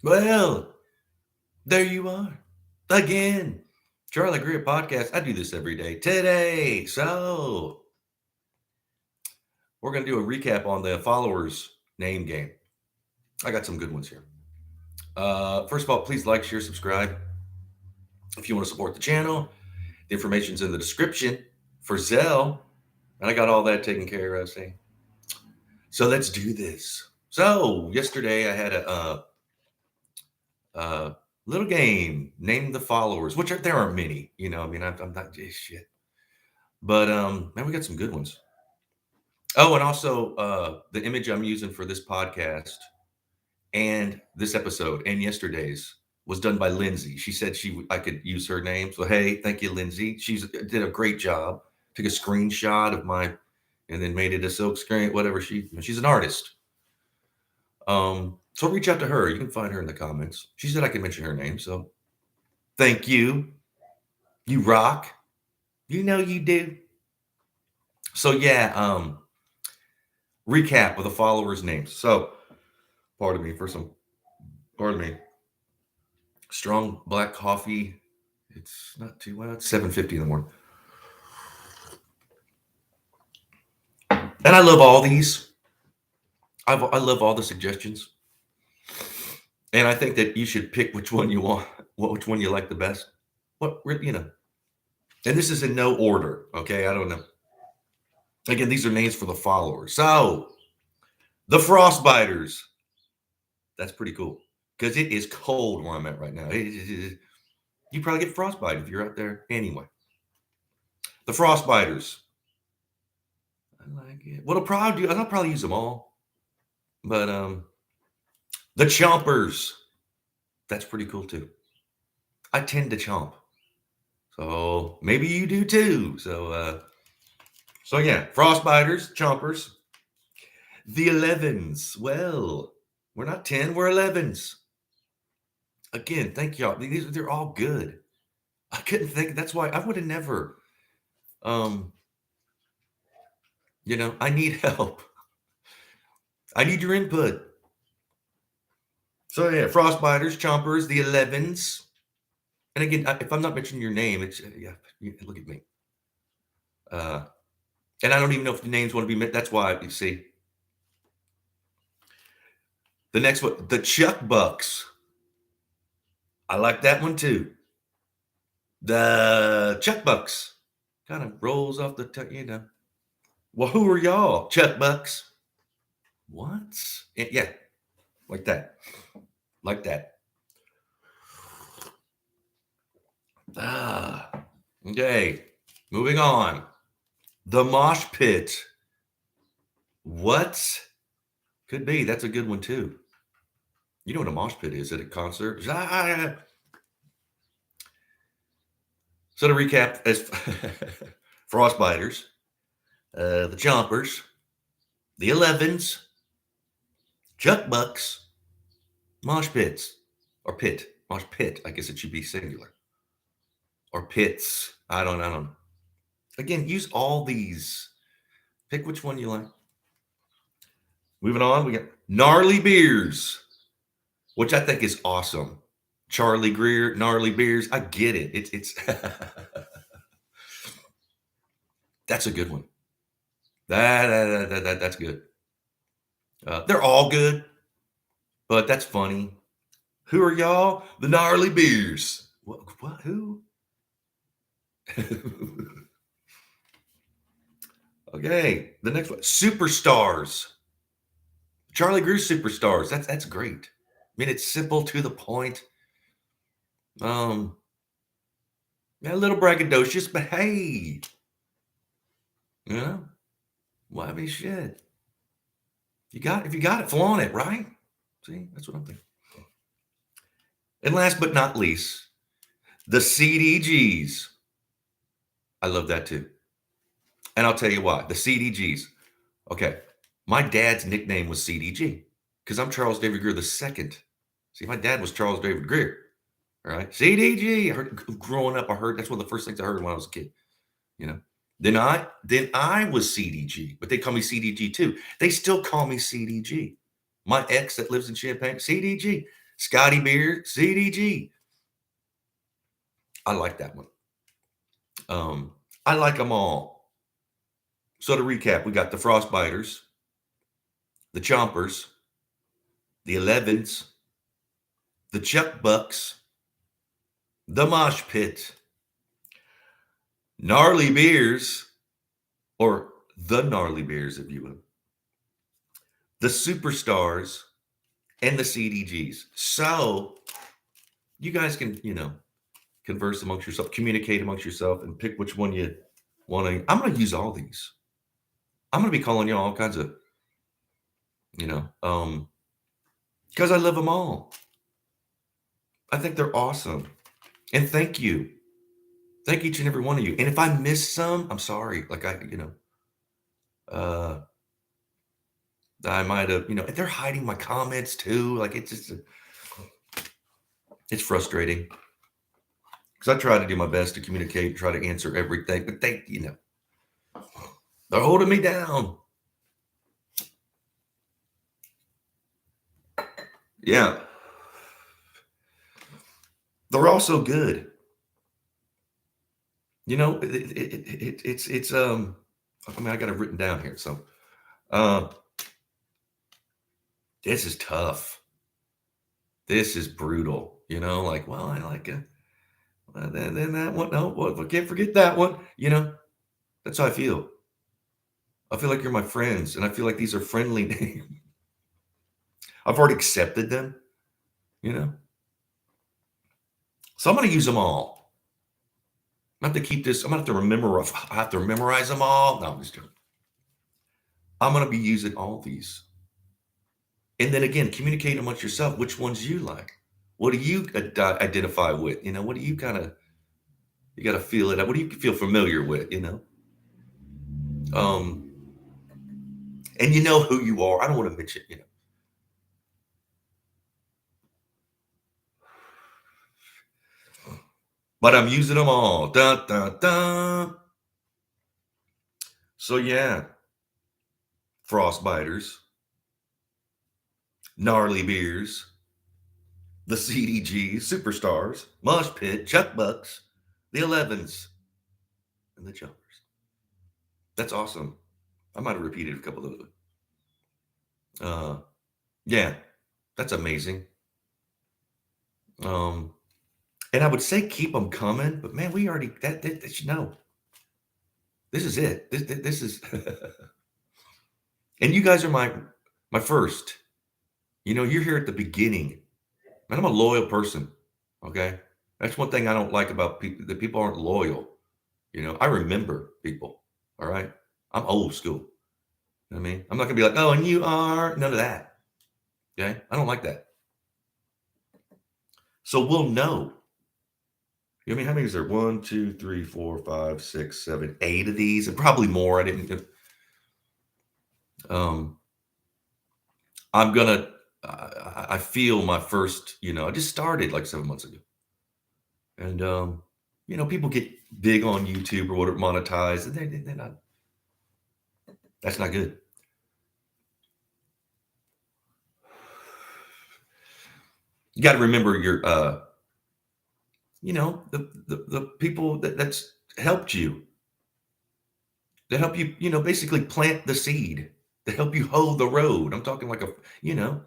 Well, there you are. Again. Charlie Greer podcast. I do this every day. Today. So we're going to do a recap on the followers name game. I got some good ones here. First of all, please like, share, subscribe. If you want to support the channel, the information's in the description for Zelle. And I got all that taken care of. See? So let's do this. So yesterday I had a little game, name the followers, which there aren't many. I mean, I'm not shit, but man, we got some good ones. Oh, and also the image I'm using for this podcast and this episode and yesterday's was done by Lindsay. She said I could use her name, so hey, thank you, Lindsay. She did a great job. Took a screenshot of my, and then made it a silk screen. Whatever she's an artist. So reach out to her. You can find her in the comments. She said I can mention her name, so thank you. You rock. You know you do. So yeah, recap of the followers' names. So, pardon me for some. Pardon me. Strong black coffee. It's not too well. It's 7:50 in the morning, and I love all these. I love all the suggestions, and I think that you should pick which one you want, which one you like the best. And this is in no order. Okay, I don't know. Again, these are names for the followers. So, the Frostbiters. That's pretty cool because it is cold where I'm at right now. You probably get frostbite if you're out there anyway. The Frostbiters. I like it. What'll probably do? I'll probably use them all, but the Chompers. That's pretty cool too. I tend to chomp, so maybe you do too. So yeah, Frostbiters, Chompers. The 11s. Well, we're not 10, we're 11s. Again, thank y'all. They're all good. I couldn't think. That's why I would have never. Um, I need help. I need your input. So yeah, Frostbiters, Chompers, the 11s. And again, if I'm not mentioning your name, it's yeah. Look at me. And I don't even know if the names want to be. That's why you see. The next one, the Chuck Bucks. I like that one too. The Chuck Bucks kind of rolls off the tongue. Well, who are y'all? Chuck Bucks. What? Yeah, like that. Like that. Okay. Moving on. The Mosh Pit. What? Could be. That's a good one too. You know what a mosh pit is at a concert? So to recap, as Frostbiters, the Chompers, the 11s, Chuck Bucks, mosh pits, or pit, mosh pit. I guess it should be singular, or pits. I don't know. Again, use all these. Pick which one you like. Moving on, we got gnarly beers, which I think is awesome. Charlie Greer, gnarly beers. I get it. It's that's a good one. That's good. They're all good, but that's funny. Who are y'all? The gnarly beers. What? Who? Okay, the next one. Superstars. Charlie Greer superstars. That's great. I mean, it's simple to the point. Um, a little braggadocious, but hey, you know, well, I mean, shit. If you got it, flaunt it, right? See, that's what I'm thinking. And last but not least, the CDGs. I love that too. And I'll tell you why. The CDGs. Okay. My dad's nickname was CDG because I'm Charles David Greer the second. See, my dad was Charles David Greer. All right. CDG. Growing up, I heard that's one of the first things I heard when I was a kid. Then I was CDG, but they call me CDG too. They still call me CDG. My ex that lives in Champaign, CDG. Scotty Beer, CDG. I like that one. I like them all. So to recap, we got the Frostbiters, the Chompers, the 11s, the Chuck Bucks, the Mosh Pit, Gnarly Beers, or the Gnarly Beers, if you will, the Superstars, and the CDGs. So you guys can, converse amongst yourself, communicate amongst yourself, and pick which one you want to. I'm going to use all these. I'm going to be calling you all kinds of, because I love them all. I think they're awesome. And thank you. Thank each and every one of you. And if I miss some, I'm sorry. Like I might have, they're hiding my comments too. Like it's just, it's frustrating. Because I try to do my best to communicate, try to answer everything, but they, they're holding me down. Yeah. They're also good. It's I mean, I got it written down here. So this is tough. This is brutal. Like, well, I like it. Then that one, no, well, I can't forget that one. That's how I feel. I feel like you're my friends, and I feel like these are friendly names. I've already accepted them, So I'm going to use them all. I have to keep this. I'm going to have to remember. I have to memorize them all. No, I'm just joking. I'm going to be using all these. And then again, communicate amongst yourself which ones you like. What do you identify with? What do you you got to feel it. What do you feel familiar with? And you know who you are. I don't want to mention, but I'm using them all. Dun, dun, dun. So yeah, Frostbiters, Gnarly Beers, the CDGs, Superstars, Mosh Pit, Chuck Bucks, the 11s, and the Jumpers. That's awesome. I might have repeated a couple of those. Yeah, that's amazing. And I would say keep them coming, but man, we already that this is it. This is, and you guys are my first. You're here at the beginning, and I'm a loyal person. Okay, that's one thing I don't like about people. That people aren't loyal. I remember people. All right, I'm old school. You know what I mean? I'm not gonna be like, oh, and you are none of that. Okay, I don't like that. So we'll know. I mean, how many is there? 1, 2, 3, 4, 5, 6, 7, 8 of these, and probably more. I didn't. I'm gonna. I feel my first. I just started like 7 months ago, and people get big on YouTube or whatever, monetized, and they're not. That's not good. You got to remember your, the people that's helped you. To help you, basically plant the seed. To help you hoe the road. I'm talking like you don't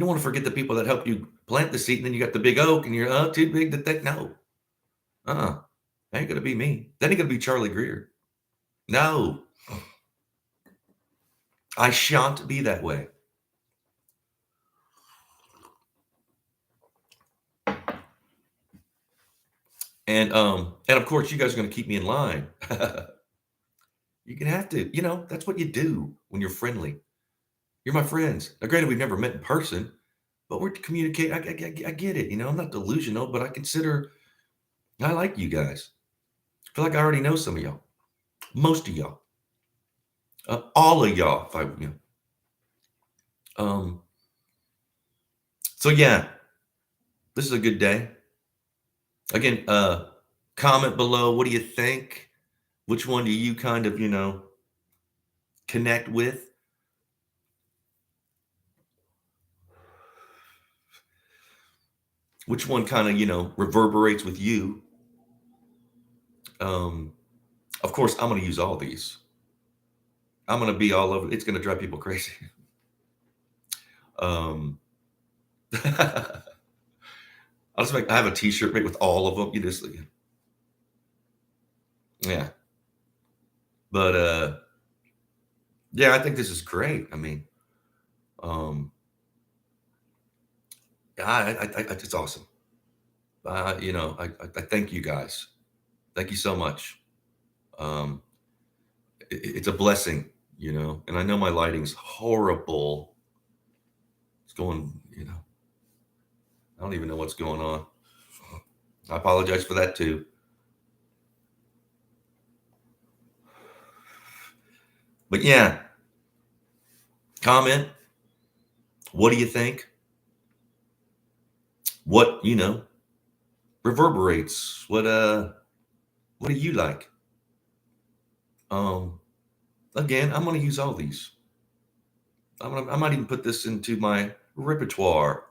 want to forget the people that helped you plant the seed, and then you got the big oak, and you're too big to take. No, that ain't gonna be me. That ain't gonna be Charlie Greer. No, I shan't be that way. And of course, you guys are gonna keep me in line. You're gonna have to. That's what you do when you're friendly. You're my friends. Now, granted, we've never met in person, but we're communicating. I get it. I'm not delusional, but I like you guys. I feel like I already know some of y'all, most of y'all, all of y'all. If I, So yeah, this is a good day. Again, comment below. What do you think? Which one do you kind of, connect with? which one kind of, reverberates with you. Of course, I'm going to use all these. I'm going to be all over. It's going to drive people crazy. Um, I have a t-shirt made with all of them. You just, yeah. But, yeah, I think this is great. I mean, um, it's awesome. I thank you guys. Thank you so much. Um, it's a blessing, and I know my lighting's horrible. It's going, I don't even know what's going on. I apologize for that too. But yeah, comment. What do you think? What, reverberates? What do you like? Um, Again, I'm going to use all these. I might even put this into my repertoire,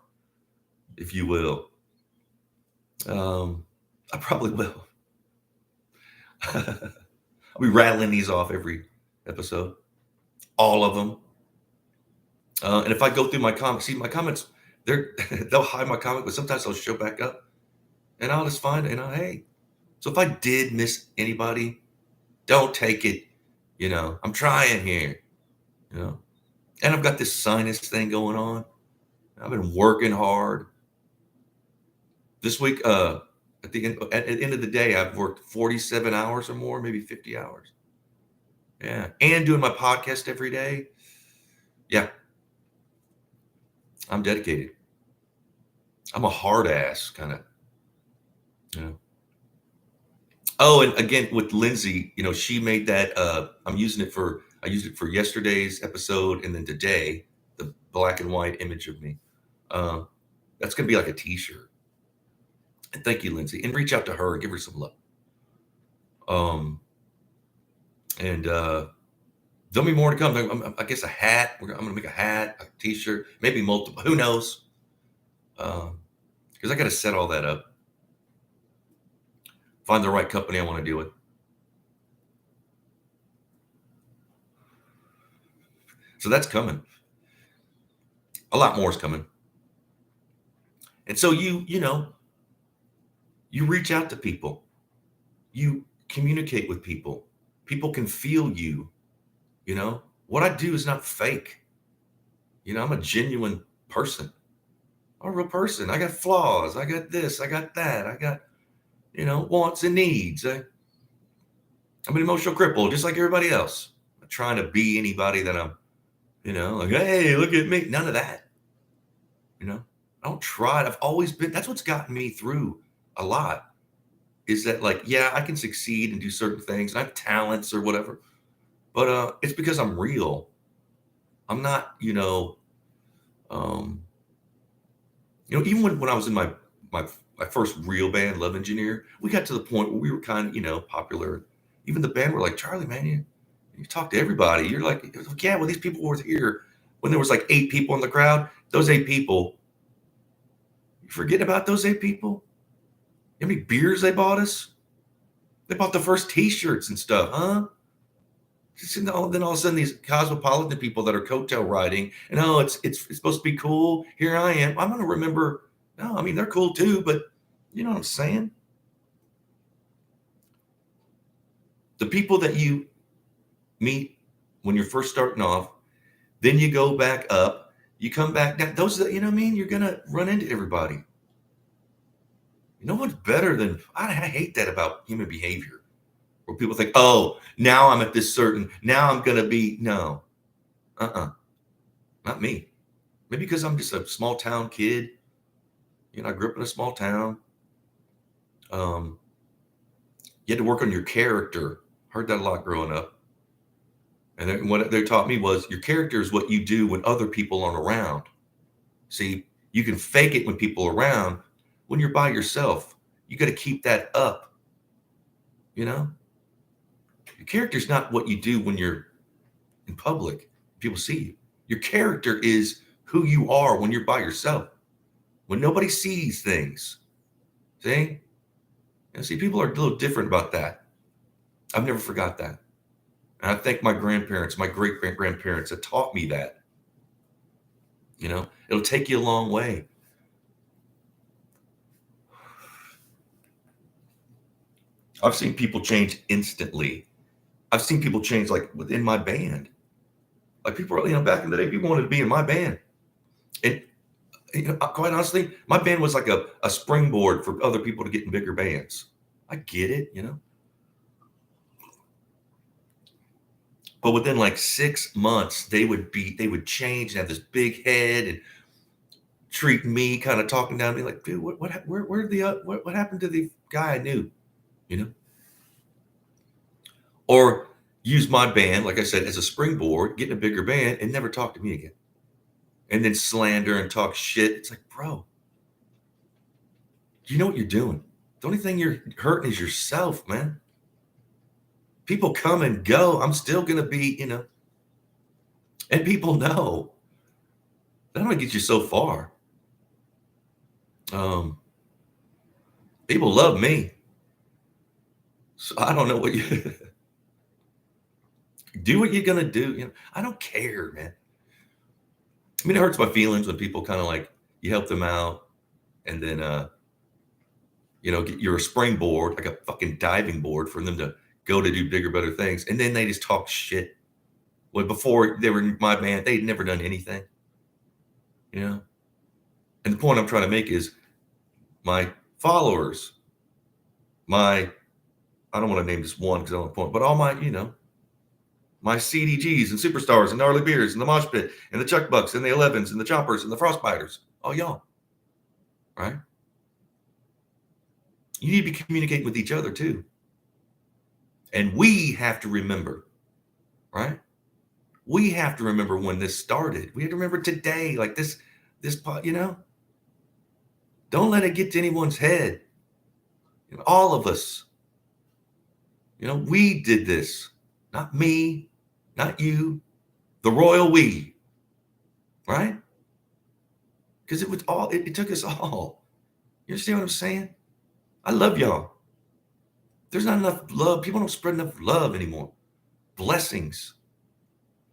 if you will. I probably will. I'll be rattling these off every episode, all of them. And if I go through my comments, see my comments, they'll hide my comment, but sometimes they'll show back up, and I'll just find, hey. So if I did miss anybody, don't take it. I'm trying here. And I've got this sinus thing going on. I've been working hard. This week, at the end of the day, I've worked 47 hours or more, maybe 50 hours. Yeah. And doing my podcast every day. Yeah. I'm dedicated. I'm a hard ass kind of, Oh, and again with Lindsay, she made that. I used it for yesterday's episode, and then today, the black and white image of me. That's gonna be like a T-shirt. And thank you, Lindsay, and reach out to her and give her some love. And there'll be more to come. I guess a hat. I'm gonna make a hat, a T-shirt, maybe multiple. Who knows? Because I got to set all that up. Find the right company I want to deal with. So that's coming. A lot more is coming. And so you reach out to people. You communicate with people. People can feel you. What I do is not fake. I'm a genuine person. I'm a real person. I got flaws. I got this. I got that. I got, wants and needs. I'm an emotional cripple, just like everybody else. I'm not trying to be anybody that I'm, like, hey, look at me. None of that. I don't try. I've always been, that's what's gotten me through a lot is that, like, yeah, I can succeed and do certain things. And I have talents or whatever, but it's because I'm real. I'm not, even when I was in my first real band, Love Engineer, we got to the point where we were kind of, popular. Even the band were like, Charlie, man, you talk to everybody. You're like, yeah, well, these people were here when there was like 8 people in the crowd. Those 8 people, you forget about those 8 people? You know how many beers they bought us? They bought the first T-shirts and stuff, huh? Then all of a sudden, these cosmopolitan people that are coattail riding, and it's supposed to be cool. Here I am. I'm going to remember. No, I mean they're cool too, but you know what I'm saying? The people that you meet when you're first starting off, then you go back up, you come back down. Those that what I mean, you're gonna run into everybody. No one's better than I hate that about human behavior. Where people think, oh, now I'm at this certain, now I'm gonna be no. Not me. Maybe because I'm just a small town kid. I grew up in a small town. You had to work on your character. Heard that a lot growing up. And then what they taught me was your character is what you do when other people aren't around. See, you can fake it when people are around. When you're by yourself, you got to keep that up. Your character is not what you do when you're in public. People see you. Your character is who you are when you're by yourself. when nobody sees things. See? And see, people are a little different about that. I've never forgot that. And I thank my grandparents, my great-grandparents that taught me that. It'll take you a long way. I've seen people change instantly. I've seen people change like within my band. Like people, back in the day, people wanted to be in my band. And quite honestly, my band was like a springboard for other people to get in bigger bands. I get it. But within like 6 months, they would change and have this big head and treat me kind of talking down to me like, dude, what happened to the guy I knew, Or use my band, like I said, as a springboard, get in a bigger band and never talk to me again. And then slander and talk shit. It's like, bro, you know what you're doing. The only thing you're hurting is yourself, man. People come and go. I'm still going to be, and people know. That only gets you so far. People love me. So I don't know what you do what you're going to do. I don't care, man. I mean, it hurts my feelings when people kind of like, you help them out and then, you're a springboard, like a fucking diving board for them to go to do bigger, better things. And then they just talk shit. Well, before they were in my band, they'd never done anything, And the point I'm trying to make is my followers, I don't want to name just one because I don't want to point, but all my, my CDGs and superstars and gnarly beers and the mosh pit and the Chuck Bucks and the 11s and the choppers and the frostbiters, all y'all, right? You need to be communicating with each other too. And we have to remember, right? We have to remember when this started. We have to remember today, like this, don't let it get to anyone's head. All of us, we did this, not me, not you, the royal we, right? Because it took us all. You understand what I'm saying? I love y'all. There's not enough love. People don't spread enough love anymore. Blessings.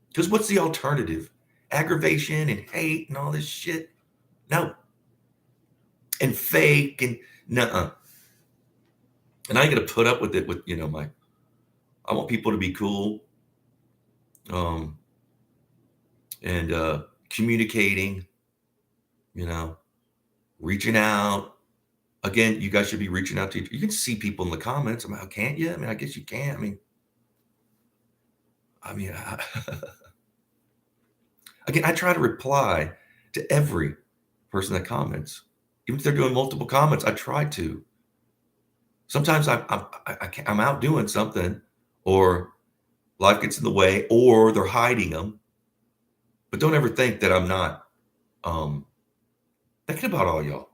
Because what's the alternative? Aggravation and hate and all this shit? No. And fake and nuh-uh. And I ain't gonna put up with it with, I want people to be cool. And communicating, reaching out. Again, you guys should be reaching out to each. You can see people in the comments. Can't you? I guess you can. Again, I try to reply to every person that comments, even if they're doing multiple comments. I try to. Sometimes I'm out doing something, or life gets in the way, or they're hiding them. But don't ever think that I'm not thinking about all y'all.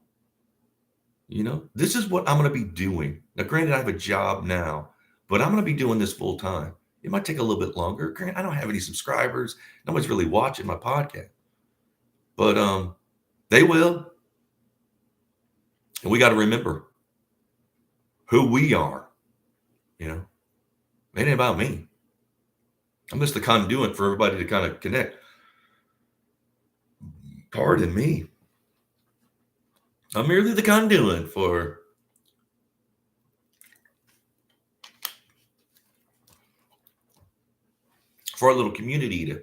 This is what I'm going to be doing. Now, granted, I have a job now, but I'm going to be doing this full time. It might take a little bit longer. Granted, I don't have any subscribers. Nobody's really watching my podcast, but they will. And we got to remember who we are. It ain't about me. I'm just the conduit for everybody to kind of connect. Pardon me. I'm merely the conduit for our little community to.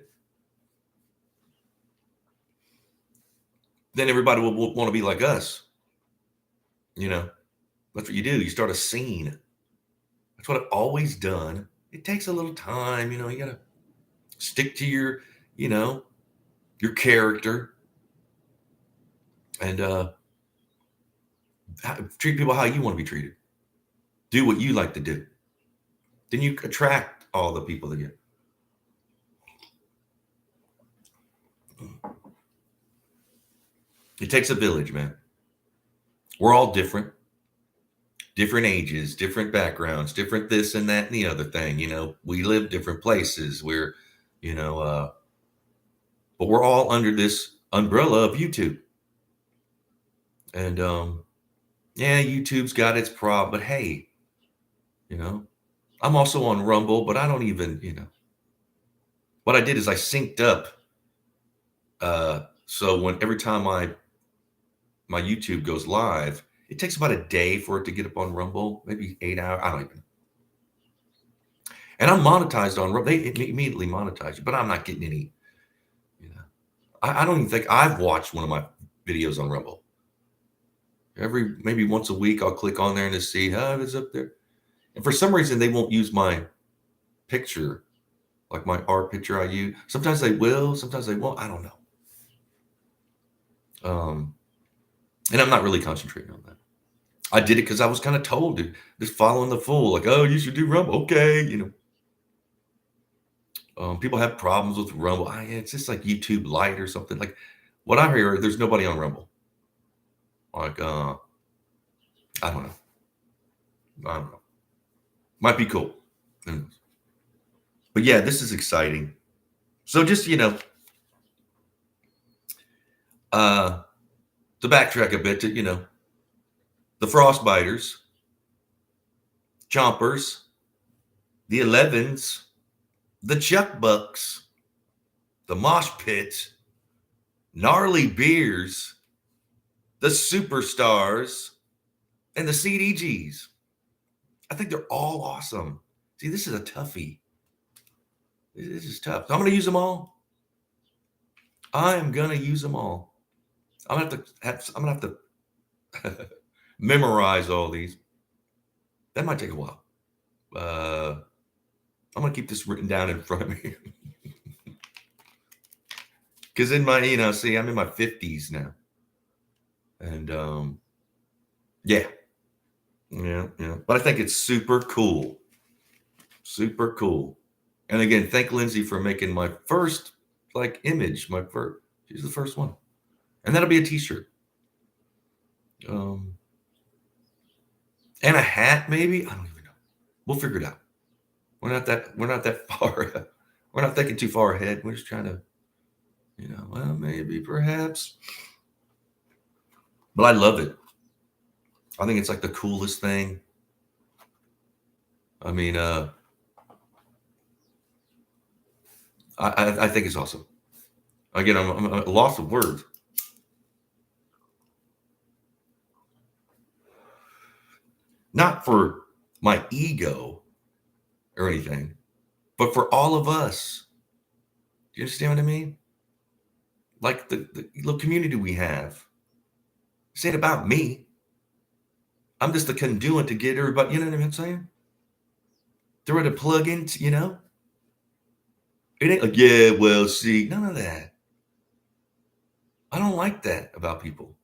Then everybody will want to be like us. That's what you do. You start a scene. That's what I've always done. It takes a little time. You got to stick to your character and treat people how you want to be treated. Do what you like to do. Then you attract all the people that you. It takes a village, man. We're all different ages, different backgrounds, different this and that and the other thing. We live different places. We're, but we're all under this umbrella of YouTube. And yeah, YouTube's got its problem, but hey, you know, I'm also on Rumble, but I don't even, what I did is I synced up. So when every time my YouTube goes live, it takes about a day for it to get up on Rumble, maybe 8 hours. I don't even. And I'm monetized on Rumble. They immediately monetize you, but I'm not getting any. You know, I don't even think I've watched one of my videos on Rumble. Every maybe once a week, I'll click on there and to see how it's up there. And for some reason, they won't use my picture, like my art picture I use. Sometimes they will, sometimes they won't. I don't know. And I'm not really concentrating on that. I did it because I was kind of told to, just following the fool, like, oh, you should do Rumble. Okay, people have problems with Rumble. Yeah, it's just like YouTube Lite or something. Like what I hear, there's nobody on Rumble. Like, I don't know. I don't know. Might be cool. But yeah, this is exciting. So just, to backtrack a bit to, the Frostbiters, Chompers, the 11s, the Chuck Bucks, the Mosh Pits, Gnarly Beers, the Superstars, and the CDGs. I think they're all awesome. See, this is a toughie. This is tough. I'm going to use them all. I am going to use them all. I'm going to have to memorize all these. That might take a while. I'm going to keep this written down in front of me. Because in my, see, I'm in my 50s now. And yeah. But I think it's super cool. Super cool. And again, thank Lindsay for making my first image. She's the first one. And that'll be a t-shirt. And a hat, maybe. I don't even know. We'll figure it out. We're not that far. We're not thinking too far ahead. We're just trying to, well, maybe, perhaps. But I love it. I think it's like the coolest thing. I mean, I think it's awesome. Again, I'm at a loss of words. Not for my ego or anything, but for all of us. Do you understand what I mean? Like the little community we have. This ain't about me. I'm just the conduit to get everybody, you know what I'm saying? Throw it a plug in, It ain't like, yeah, well, see, none of that. I don't like that about people.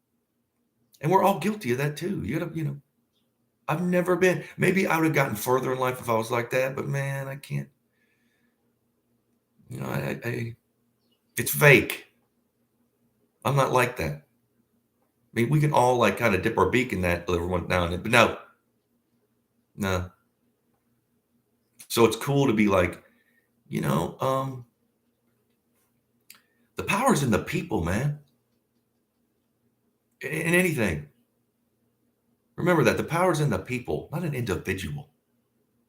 And we're all guilty of that too. You gotta, I've never been, maybe I would have gotten further in life if I was like that, but man, I can't. It's fake. I'm not like that. I mean, we can all kind of dip our beak in that every once now and then, but no. So it's cool to be like, the power's in the people, man. In anything. Remember that the power's in the people, not an individual.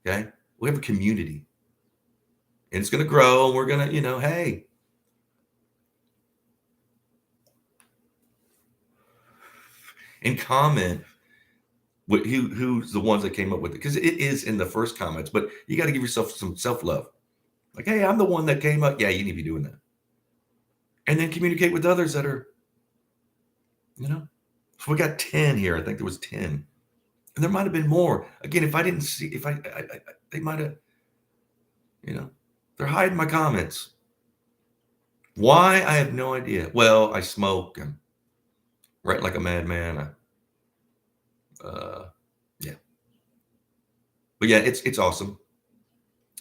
Okay? We have a community. And it's going to grow, and we're going to, hey. And comment who's the ones that came up with it. Because it is in the first comments, but you got to give yourself some self-love. Like, hey, I'm the one that came up. Yeah, you need to be doing that. And then communicate with others that are, So we got 10 here. I think there was 10. And there might have been more. Again, if I didn't see, they might have, they're hiding my comments. Why? I have no idea. Well, I smoke and write like a madman. Yeah. But yeah, it's awesome.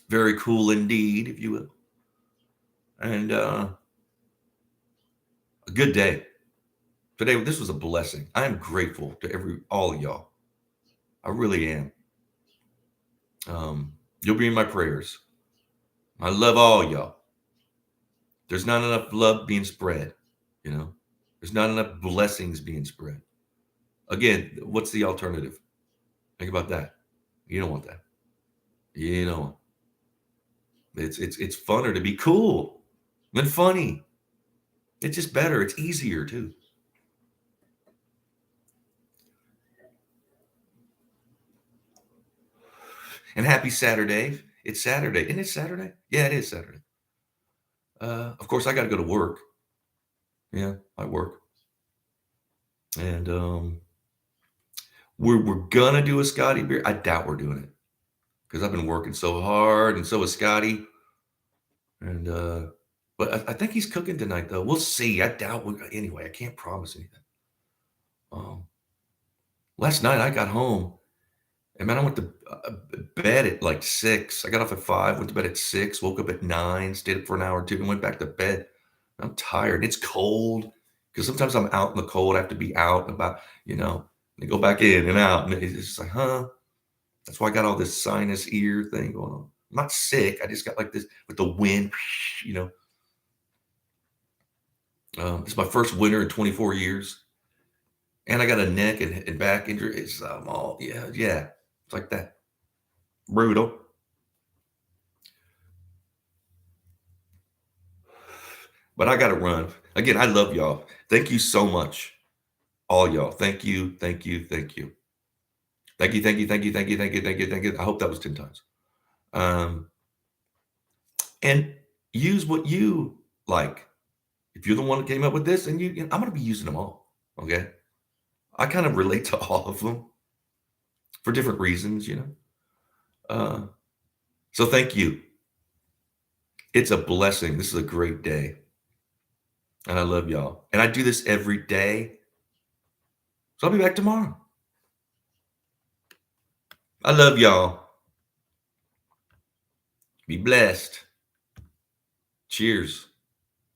Very cool indeed, if you will. And a good day. Today, this was a blessing. I am grateful to all of y'all. I really am. You'll be in my prayers. I love all y'all. There's not enough love being spread, There's not enough blessings being spread. Again, what's the alternative? Think about that. You don't want that. You know, it's funner to be cool than funny. It's just better. It's easier too. And happy Saturday. It's Saturday. Isn't it Saturday? Yeah, it is Saturday. Of course, I got to go to work. Yeah, I work, and we're gonna do a Scotty beer. I doubt we're doing it because I've been working so hard, and so is Scotty. And but I think he's cooking tonight, though. We'll see. I doubt. Anyway, I can't promise anything. Um, Last night I got home, and man, I went to bed at like 6. I got off at 5, went to bed at 6, woke up at 9, stayed up for an hour or two, and went back to bed. I'm tired. It's cold because sometimes I'm out in the cold. I have to be out and about, and go back in and out. And it's just like, huh? That's why I got all this sinus ear thing going on. I'm not sick. I just got like this with the wind, you know. It's my first winter in 24 years. And I got a neck and back injury. It's all, yeah. It's like that. Brutal. But I got to run. Again, I love y'all. Thank you so much. All y'all. Thank you. Thank you. Thank you. Thank you. Thank you. Thank you. Thank you. Thank you. Thank you. Thank you. I hope that was 10 times. Um, and use what you like. If you're the one that came up with this, and I'm going to be using them all. Okay. I kind of relate to all of them for different reasons. Uh, so thank you. It's a blessing. This is a great day. And I love y'all. And I do this every day. So I'll be back tomorrow. I love y'all. Be blessed. Cheers.